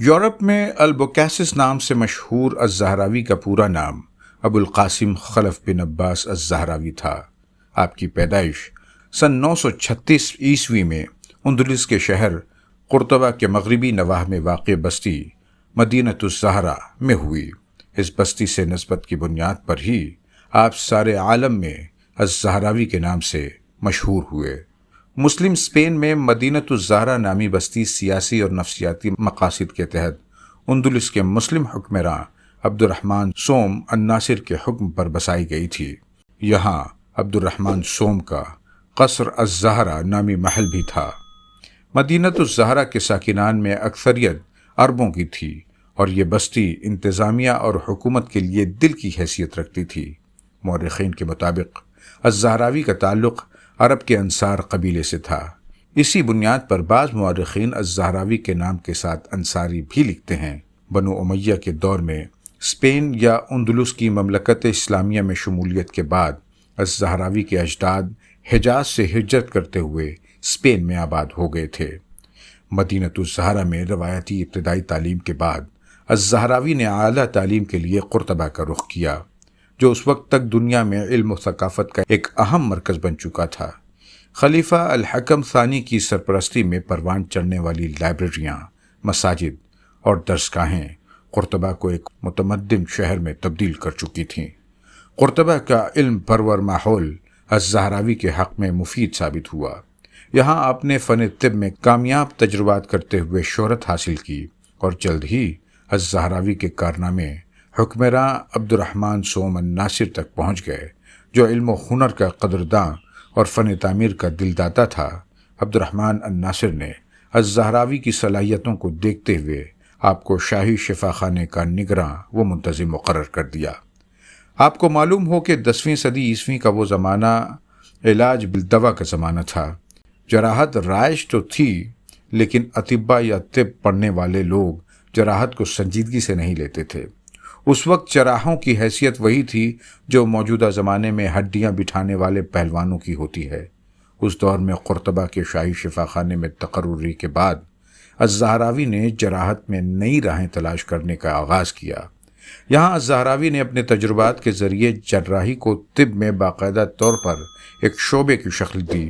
Europe میں البوکیسس نام سے مشہور الزہراوی کا پورا نام ابو القاسم خلف بن عباس الزہراوی تھا۔ آپ کی پیدائش سن 936 عیسوی میں اندلس کے شہر قرطبہ کے مغربی نواح میں واقع بستی مدینۃ الزہرا میں ہوئی۔ اس بستی سے نسبت کی بنیاد پر ہی آپ سارے عالم میں الزہراوی کے نام سے مشہور ہوئے۔ مسلم اسپین میں مدینۃ الزہرا نامی بستی سیاسی اور نفسیاتی مقاصد کے تحت اندلس کے مسلم حکمراں عبد الرحمن سوم الناصر کے حکم پر بسائی گئی تھی۔ یہاں عبد الرحمن سوم کا قصر الزہرا نامی محل بھی تھا۔ مدینۃ الزہرا کے ساکنان میں اکثریت عربوں کی تھی اور یہ بستی انتظامیہ اور حکومت کے لیے دل کی حیثیت رکھتی تھی۔ مورخین کے مطابق الزہراوی کا تعلق عرب کے انصار قبیلے سے تھا۔ اسی بنیاد پر بعض مورخین الزہراوی کے نام کے ساتھ انصاری بھی لکھتے ہیں۔ بنو امیہ کے دور میں اسپین یا اندلس کی مملکت اسلامیہ میں شمولیت کے بعد الزہراوی کے اجداد حجاز سے ہجرت کرتے ہوئے اسپین میں آباد ہو گئے تھے۔ مدینۃ الزہرا میں روایتی ابتدائی تعلیم کے بعد الزہراوی نے اعلیٰ تعلیم کے لیے قرطبہ کا رخ کیا، جو اس وقت تک دنیا میں علم و ثقافت کا ایک اہم مرکز بن چکا تھا۔ خلیفہ الحکم ثانی کی سرپرستی میں پروان چڑھنے والی لائبریریاں، مساجد اور درسگاہیں قرطبہ کو ایک متمدن شہر میں تبدیل کر چکی تھیں۔ قرطبہ کا علم پرور ماحول الزہراوی کے حق میں مفید ثابت ہوا۔ یہاں آپ نے فن طب میں کامیاب تجربات کرتے ہوئے شہرت حاصل کی اور جلد ہی الزہراوی کے کارنامے حکمراں عبد الرحمن سوم الناصر تک پہنچ گئے، جو علم و ہنر کا قدرداں اور فن تعمیر کا دلداتا تھا۔ عبد الرحمن الناصر نے الزہراوی کی صلاحیتوں کو دیکھتے ہوئے آپ کو شاہی شفا خانے کا نگراں و منتظم مقرر کر دیا۔ آپ کو معلوم ہو کہ 10ویں صدی عیسوی کا وہ زمانہ علاج بالدوا کا زمانہ تھا۔ جراحت رائج تو تھی، لیکن اطباء یا طب پڑھنے والے لوگ جراحت کو سنجیدگی سے نہیں لیتے تھے۔ اس وقت جراحوں کی حیثیت وہی تھی جو موجودہ زمانے میں ہڈیاں بٹھانے والے پہلوانوں کی ہوتی ہے۔ اس دور میں قرطبہ کے شاہی شفا خانے میں تقرری کے بعد الزہراوی نے جراحت میں نئی راہیں تلاش کرنے کا آغاز کیا۔ یہاں الزہراوی نے اپنے تجربات کے ذریعے جراحی کو طب میں باقاعدہ طور پر ایک شعبے کی شکل دی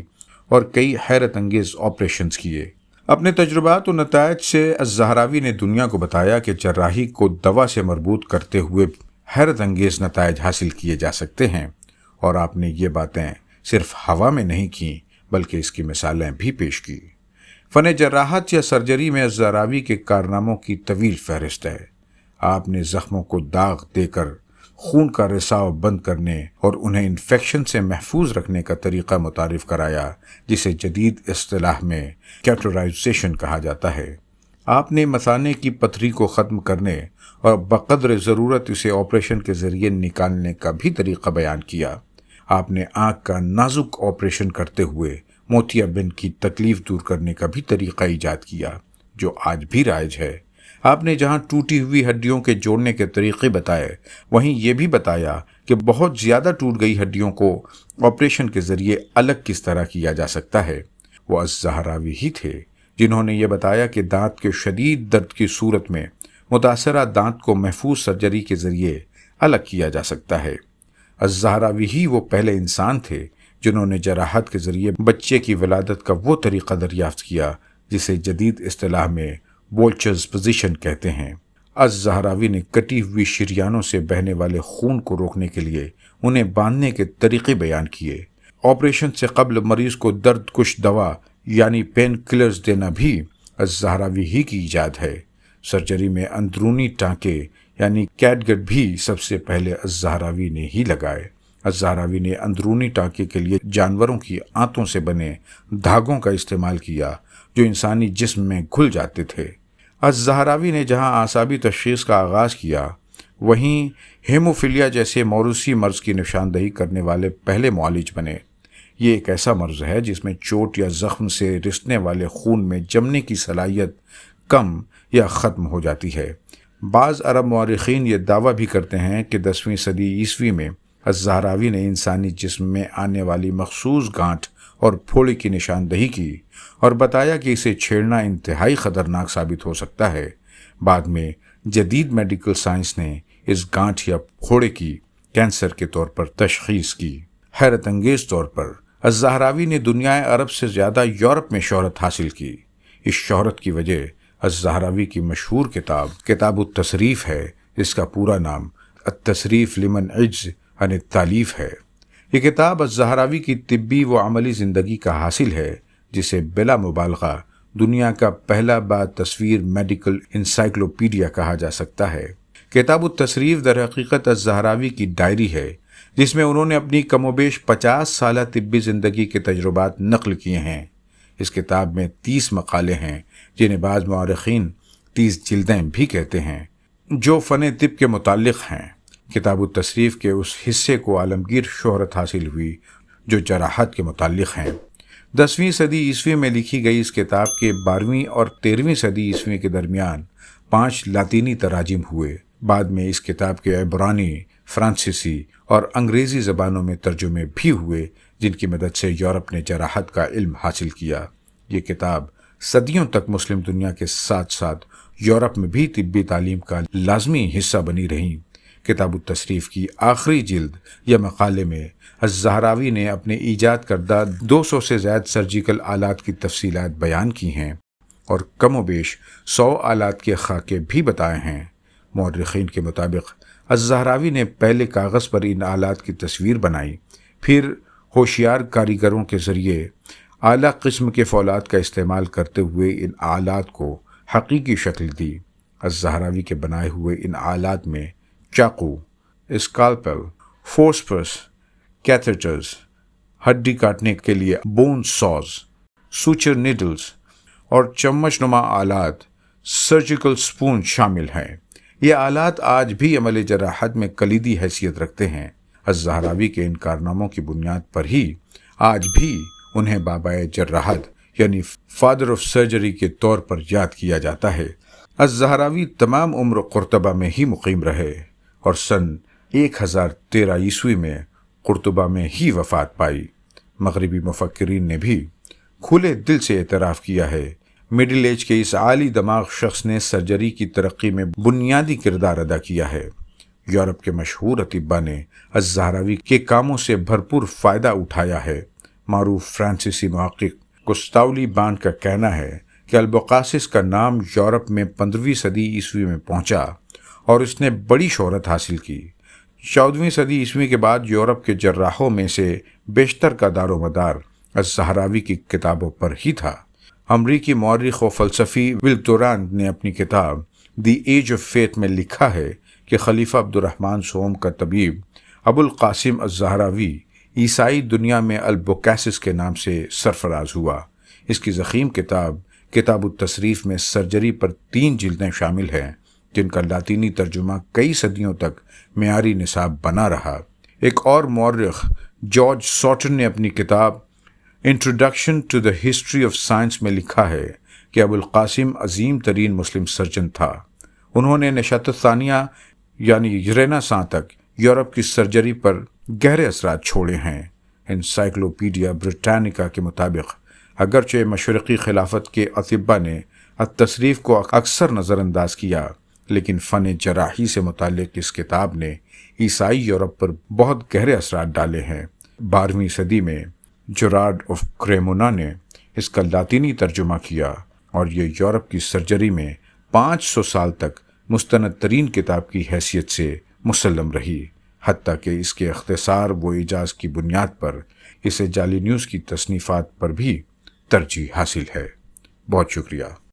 اور کئی حیرت انگیز آپریشنز کیے۔ اپنے تجربات و نتائج سے الزہراوی نے دنیا کو بتایا کہ جراحی کو دوا سے مربوط کرتے ہوئے حیرت انگیز نتائج حاصل کیے جا سکتے ہیں، اور آپ نے یہ باتیں صرف ہوا میں نہیں کیں بلکہ اس کی مثالیں بھی پیش کی۔ فن جراحت یا سرجری میں الزہراوی کے کارناموں کی طویل فہرست ہے۔ آپ نے زخموں کو داغ دے کر خون کا رساؤ بند کرنے اور انہیں انفیکشن سے محفوظ رکھنے کا طریقہ متعارف کرایا، جسے جدید اصطلاح میں کیٹرائزیشن کہا جاتا ہے۔ آپ نے مثانے کی پتھری کو ختم کرنے اور بقدر ضرورت اسے آپریشن کے ذریعے نکالنے کا بھی طریقہ بیان کیا۔ آپ نے آنکھ کا نازک آپریشن کرتے ہوئے موتیا بند کی تکلیف دور کرنے کا بھی طریقہ ایجاد کیا، جو آج بھی رائج ہے۔ آپ نے جہاں ٹوٹی ہوئی ہڈیوں کے جوڑنے کے طریقے بتائے، وہیں یہ بھی بتایا کہ بہت زیادہ ٹوٹ گئی ہڈیوں کو آپریشن کے ذریعے الگ کس طرح کیا جا سکتا ہے۔ وہ الزہراوی ہی تھے جنہوں نے یہ بتایا کہ دانت کے شدید درد کی صورت میں متاثرہ دانت کو محفوظ سرجری کے ذریعے الگ کیا جا سکتا ہے۔ الزہراوی ہی وہ پہلے انسان تھے جنہوں نے جراحت کے ذریعے بچے کی ولادت کا وہ طریقہ دریافت کیا جسے جدید اصطلاح میں وولچرز پوزیشن کہتے ہیں۔ الزہراوی نے کٹی ہوئی شریانوں سے بہنے والے خون کو روکنے کے لیے انہیں باندھنے کے طریقے بیان کیے۔ آپریشن سے قبل مریض کو درد کش دوا یعنی پین کلرز دینا بھی الزہراوی ہی کی ایجاد ہے۔ سرجری میں اندرونی ٹانکے یعنی کیٹگٹ بھی سب سے پہلے الزہراوی نے ہی لگائے۔ الزہراوی نے اندرونی ٹانکے کے لیے جانوروں کی آنتوں سے بنے دھاگوں کا استعمال کیا جو انسانی جسم میں گھل جاتے تھے۔ الزہراوی نے جہاں اعصابی تشخیص کا آغاز کیا، وہیں ہیموفیلیا جیسے موروثی مرض کی نشاندہی کرنے والے پہلے معالج بنے۔ یہ ایک ایسا مرض ہے جس میں چوٹ یا زخم سے رسنے والے خون میں جمنے کی صلاحیت کم یا ختم ہو جاتی ہے۔ بعض عرب مورخین یہ دعویٰ بھی کرتے ہیں کہ 10ویں صدی عیسوی میں الزہراوی نے انسانی جسم میں آنے والی مخصوص گانٹھ اور پھوڑی کی نشاندہی کی اور بتایا کہ اسے چھیڑنا انتہائی خطرناک ثابت ہو سکتا ہے۔ بعد میں جدید میڈیکل سائنس نے اس گانٹھ یا پھوڑے کی کینسر کے طور پر تشخیص کی۔ حیرت انگیز طور پر الزہراوی نے دنیا عرب سے زیادہ یورپ میں شہرت حاصل کی۔ اس شہرت کی وجہ الزہراوی کی مشہور کتاب التصریف ہے، جس کا پورا نام التصریف لمن عجز عن التالیف ہے۔ یہ کتاب الزہراوی کی طبی و عملی زندگی کا حاصل ہے، جسے بلا مبالغہ دنیا کا پہلا با تصویر میڈیکل انسائکلوپیڈیا کہا جا سکتا ہے۔ کتاب التصریف در حقیقت الزہراوی کی ڈائری ہے، جس میں انہوں نے اپنی کم و بیش 50 سالہ طبی زندگی کے تجربات نقل کیے ہیں۔ اس کتاب میں 30 مقالے ہیں، جنہیں بعض مورخین 30 جلدیں بھی کہتے ہیں، جو فن طب کے متعلق ہیں۔ کتاب التصریف کے اس حصے کو عالمگیر شہرت حاصل ہوئی جو جراحت کے متعلق ہیں۔ 10ویں صدی عیسوی میں لکھی گئی اس کتاب کے 12ویں اور 13ویں صدی عیسوی کے درمیان 5 لاطینی تراجم ہوئے۔ بعد میں اس کتاب کے عبرانی، فرانسیسی اور انگریزی زبانوں میں ترجمے بھی ہوئے، جن کی مدد سے یورپ نے جراحت کا علم حاصل کیا۔ یہ کتاب صدیوں تک مسلم دنیا کے ساتھ ساتھ یورپ میں بھی طبی تعلیم کا لازمی حصہ بنی رہی۔ کتاب التصریف کی آخری جلد یا مقالے میں الزہراوی نے اپنے ایجاد کردہ 200 سے زائد سرجیکل آلات کی تفصیلات بیان کی ہیں اور کم و بیش 100 آلات کے خاکے بھی بتائے ہیں۔ مورخین کے مطابق الزہراوی نے پہلے کاغذ پر ان آلات کی تصویر بنائی، پھر ہوشیار کاریگروں کے ذریعے اعلیٰ قسم کے فولاد کا استعمال کرتے ہوئے ان آلات کو حقیقی شکل دی۔ الزہراوی کے بنائے ہوئے ان آلات میں چاقو، اسکالپل، فورسپس، کیتھیٹرز، ہڈی کاٹنے کے لیے بون ساز، سوچر نیڈلز اور چمچ نما آلات، سرجیکل سپون شامل ہیں۔ یہ آلات آج بھی عمل جراحت میں کلیدی حیثیت رکھتے ہیں۔ الزہراوی کے ان کارناموں کی بنیاد پر ہی آج بھی انہیں بابائے جراحت یعنی فادر آف سرجری کے طور پر یاد کیا جاتا ہے۔ الزہراوی تمام عمر قرطبہ میں ہی مقیم رہے اور سن 1013 عیسوی میں قرطبہ میں ہی وفات پائی۔ مغربی مفکرین نے بھی کھلے دل سے اعتراف کیا ہے، مڈل ایج کے اس عالی دماغ شخص نے سرجری کی ترقی میں بنیادی کردار ادا کیا ہے۔ یورپ کے مشہور اطباء نے الزہراوی کے کاموں سے بھرپور فائدہ اٹھایا ہے۔ معروف فرانسیسی محقق گستاو بانڈ کا کہنا ہے کہ البقاسس کا نام یورپ میں 15ویں صدی عیسوی میں پہنچا اور اس نے بڑی شہرت حاصل کی۔ 14ویں صدی عیسوی کے بعد یورپ کے جراحوں میں سے بیشتر کا دار و مدار الزہراوی کی کتابوں پر ہی تھا۔ امریکی مورخ و فلسفی ول ڈورانٹ نے اپنی کتاب دی ایج آف فیتھ میں لکھا ہے کہ خلیفہ عبد الرحمن سوم کا طبیب ابو القاسم الزہراوی عیسائی دنیا میں البقاسس کے نام سے سرفراز ہوا۔ اس کی ضخیم کتاب التصریف میں سرجری پر 3 جلدیں شامل ہیں، جن کا لاطینی ترجمہ کئی صدیوں تک معیاری نصاب بنا رہا۔ ایک اور مورخ جارج ساٹن نے اپنی کتاب introduction to the history of science میں لکھا ہے کہ ابو القاسم عظیم ترین مسلم سرجن تھا۔ انہوں نے نشأت ثانیہ یعنی رینیسانس تک یورپ کی سرجری پر گہرے اثرات چھوڑے ہیں۔ انسائکلوپیڈیا بریٹانیکا کے مطابق اگرچہ مشرقی خلافت کے اطباء نے التصریف کو اکثر نظر انداز کیا، لیکن فن جراحی سے متعلق اس کتاب نے عیسائی یورپ پر بہت گہرے اثرات ڈالے ہیں۔ 12ویں صدی میں جراڈ آف کریمونا نے اس کا لاطینی ترجمہ کیا اور یہ یورپ کی سرجری میں 500 سال تک مستند ترین کتاب کی حیثیت سے مسلم رہی، حتیٰ کہ اس کے اختصار و ایجاز کی بنیاد پر اسے جعلی نیوز کی تصنیفات پر بھی ترجیح حاصل ہے۔ بہت شکریہ۔